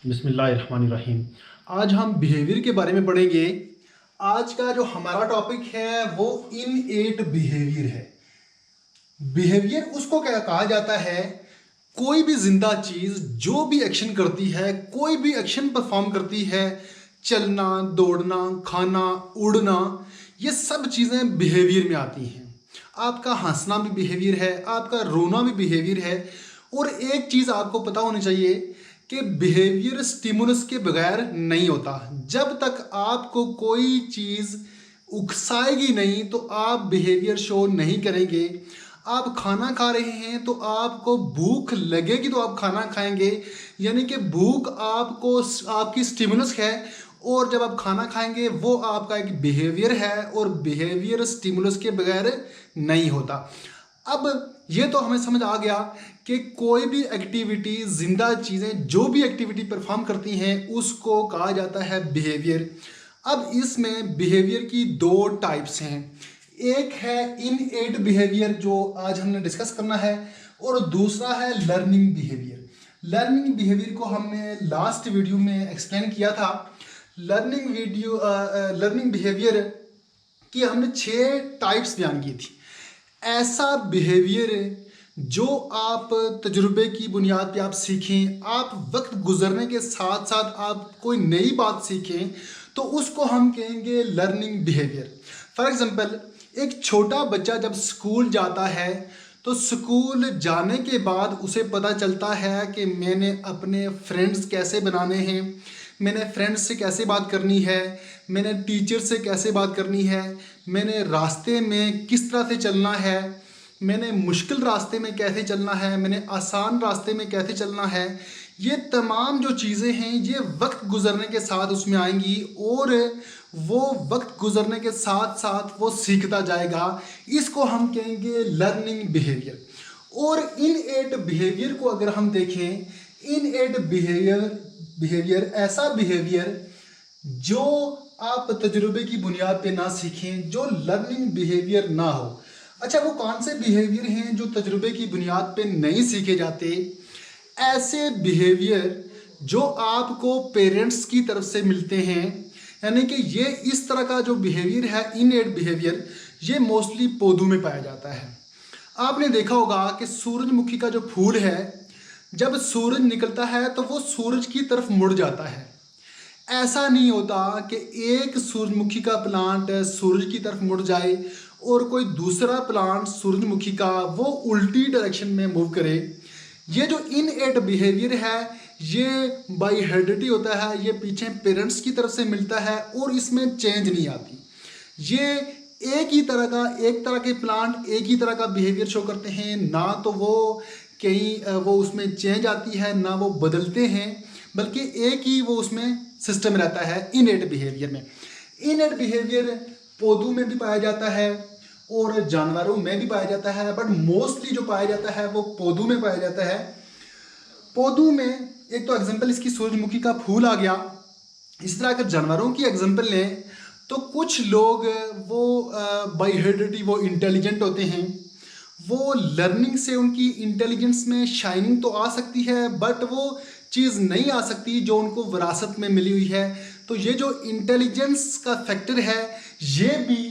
बिस्मिल्लाहिर्रहमानिर्रहीम। आज हम बिहेवियर के बारे में पढ़ेंगे। आज का जो हमारा टॉपिक है वो इनएट बिहेवियर है। बिहेवियर उसको क्या कहा जाता है, कोई भी जिंदा चीज जो भी एक्शन करती है, कोई भी एक्शन परफॉर्म करती है, चलना, दौड़ना, खाना, उड़ना, ये सब चीजें बिहेवियर में आती हैं। आपका हंसना भी बिहेवियर है, आपका रोना भी बिहेवियर है। और एक चीज आपको पता होनी चाहिए कि बिहेवियर स्टिमुलस के बगैर नहीं होता। जब तक आपको कोई चीज उकसाएगी नहीं तो आप बिहेवियर शो नहीं करेंगे। आप खाना खा रहे हैं तो आपको भूख लगेगी तो आप खाना खाएंगे, यानी कि भूख आपको आपकी स्टिमुलस है। और जब आप खाना खाएंगे वो आपका एक बिहेवियर है, और बिहेवियर स्टिमुलस के बगैर नहीं होता। अब ये तो हमें समझ आ गया कि कोई भी एक्टिविटी, जिंदा चीज़ें जो भी एक्टिविटी परफॉर्म करती हैं उसको कहा जाता है बिहेवियर। अब इसमें बिहेवियर की दो टाइप्स हैं। एक है इनएट बिहेवियर जो आज हमने डिस्कस करना है, और दूसरा है लर्निंग बिहेवियर। लर्निंग बिहेवियर को हमने लास्ट वीडियो में एक्सप्लेन किया था। लर्निंग बिहेवियर की हमने 6 टाइप्स बयान की थी। ऐसा बिहेवियर जो आप तजुर्बे की बुनियाद पे आप सीखें, आप वक्त गुजरने के साथ साथ आप कोई नई बात सीखें, तो उसको हम कहेंगे लर्निंग बिहेवियर। फॉर एग्जांपल, एक छोटा बच्चा जब स्कूल जाता है तो स्कूल जाने के बाद उसे पता चलता है कि मैंने अपने फ्रेंड्स कैसे बनाने हैं, मैंने फ्रेंड्स से कैसे बात करनी है, मैंने टीचर से कैसे बात करनी है, मैंने रास्ते में किस तरह से चलना है, मैंने मुश्किल रास्ते में कैसे चलना है, मैंने आसान रास्ते में कैसे चलना है। ये तमाम जो चीज़ें हैं ये वक्त गुजरने के साथ उसमें आएंगी, और वो वक्त गुजरने के साथ साथ वो सीखता जाएगा। इसको हम कहेंगे लर्निंग बिहेवियर। और इनएट बिहेवियर को अगर हम देखें, इनएट बिहेवियर ऐसा बिहेवियर जो आप तजुर्बे की बुनियाद पे ना सीखें, जो लर्निंग बिहेवियर ना हो। अच्छा, वो कौन से बिहेवियर हैं जो तजुर्बे की बुनियाद पे नहीं सीखे जाते? ऐसे बिहेवियर जो आपको पेरेंट्स की तरफ से मिलते हैं, यानी कि ये इस तरह का जो बिहेवियर है इनएट बिहेवियर, ये मोस्टली पौधों में पाया जाता है। आपने देखा होगा कि सूरजमुखी का जो फूल है, जब सूरज निकलता है तो वो सूरज की तरफ मुड़ जाता है। ऐसा नहीं होता कि एक सूरजमुखी का प्लांट सूरज की तरफ मुड़ जाए और कोई दूसरा प्लांट सूरजमुखी का वो उल्टी डायरेक्शन में मूव करे। ये जो इनएट बिहेवियर है ये बाई हेरिडिटी होता है, ये पीछे पेरेंट्स की तरफ से मिलता है और इसमें चेंज नहीं आती। ये एक तरह के प्लांट एक ही तरह का बिहेवियर शो करते हैं, ना तो वो कहीं वो उसमें चेंज आती है, ना वो बदलते हैं, बल्कि एक ही वो उसमें सिस्टम रहता है इनएट बिहेवियर में। इनएट बिहेवियर पौधों में भी पाया जाता है और जानवरों में भी पाया जाता है, बट मोस्टली जो पाया जाता है वो पौधों में पाया जाता है। पौधों में एक तो एग्जांपल इसकी सूरजमुखी का फूल आ गया। इस तरह अगर जानवरों की एग्जांपल लें तो कुछ लोग वो बाय हेरिडिटी वो इंटेलिजेंट होते हैं, वो लर्निंग से उनकी इंटेलिजेंस में शाइनिंग तो आ सकती है, बट वो चीज़ नहीं आ सकती जो उनको विरासत में मिली हुई है। तो ये जो इंटेलिजेंस का फैक्टर है ये भी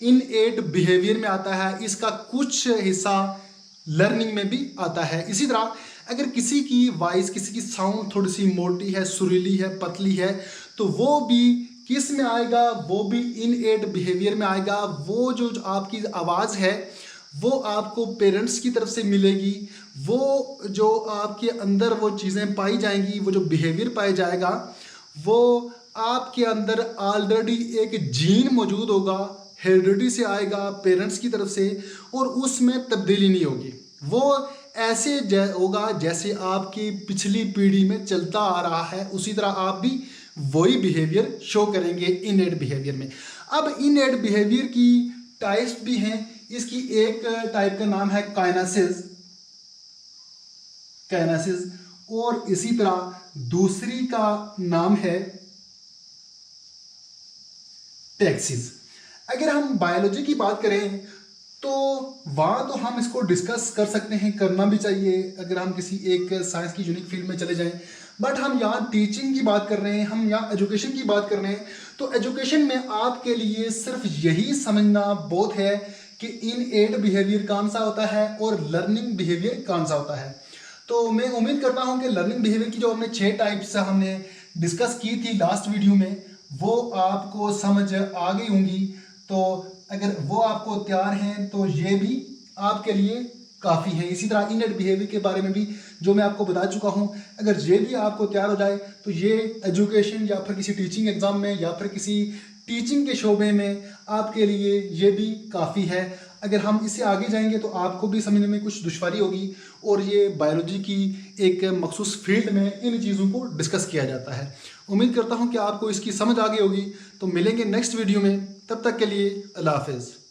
इनएट बिहेवियर में आता है, इसका कुछ हिस्सा लर्निंग में भी आता है। इसी तरह अगर किसी की वॉइस, किसी की साउंड थोड़ी सी मोटी है, सुरीली है, पतली है, तो वो भी किस में आएगा, वो भी इनएट बिहेवियर में आएगा। वो जो आपकी आवाज़ है वो आपको पेरेंट्स की तरफ से मिलेगी, वो जो आपके अंदर वो चीज़ें पाई जाएंगी, वो जो बिहेवियर पाया जाएगा, वो आपके अंदर ऑलरेडी एक जीन मौजूद होगा, हेरिडिटी से आएगा, पेरेंट्स की तरफ से, और उसमें तब्दीली नहीं होगी। वो ऐसे होगा जैसे आपकी पिछली पीढ़ी में चलता आ रहा है, उसी तरह आप भी वही बिहेवियर शो करेंगे इनएट बिहेवियर में। अब इनएट बिहेवियर की टाइप्स भी हैं। इसकी एक टाइप का नाम है काइनेसिस, और इसी तरह दूसरी का नाम है टैक्सिस। अगर हम बायोलॉजी की बात करें तो वहाँ तो हम इसको डिस्कस कर सकते हैं, करना भी चाहिए अगर हम किसी एक साइंस की यूनिक फील्ड में चले जाएं। बट हम यहाँ टीचिंग की बात कर रहे हैं, हम यहाँ एजुकेशन की बात कर रहे हैं। तो एजुकेशन में आपके लिए सिर्फ यही समझना बहुत है कि इनएट बिहेवियर कौन सा होता है और लर्निंग बिहेवियर कौन सा होता है। तो मैं उम्मीद करता हूँ कि लर्निंग बिहेवियर की जो हमने 6 टाइप्स हमने डिस्कस की थी लास्ट वीडियो में, वो आपको समझ आ गई होंगी। तो अगर वो आपको तैयार हैं तो ये भी आपके लिए काफ़ी है। इसी तरह इनएट बिहेवियर के बारे में भी जो मैं आपको बता चुका हूँ, अगर ये भी आपको तैयार हो जाए तो ये एजुकेशन या फिर किसी टीचिंग एग्ज़ाम में या फिर किसी टीचिंग के शोबे में आपके लिए ये भी काफ़ी है। अगर हम इससे आगे जाएंगे तो आपको भी समझने में कुछ दुश्वारी होगी, और ये बायोलॉजी की एक मखसूस फील्ड में इन चीज़ों को डिस्कस किया जाता है। उम्मीद करता हूँ कि आपको इसकी समझ आ गई होगी। तो मिलेंगे नेक्स्ट वीडियो में, तब तक के लिए अल्लाह हाफिज़।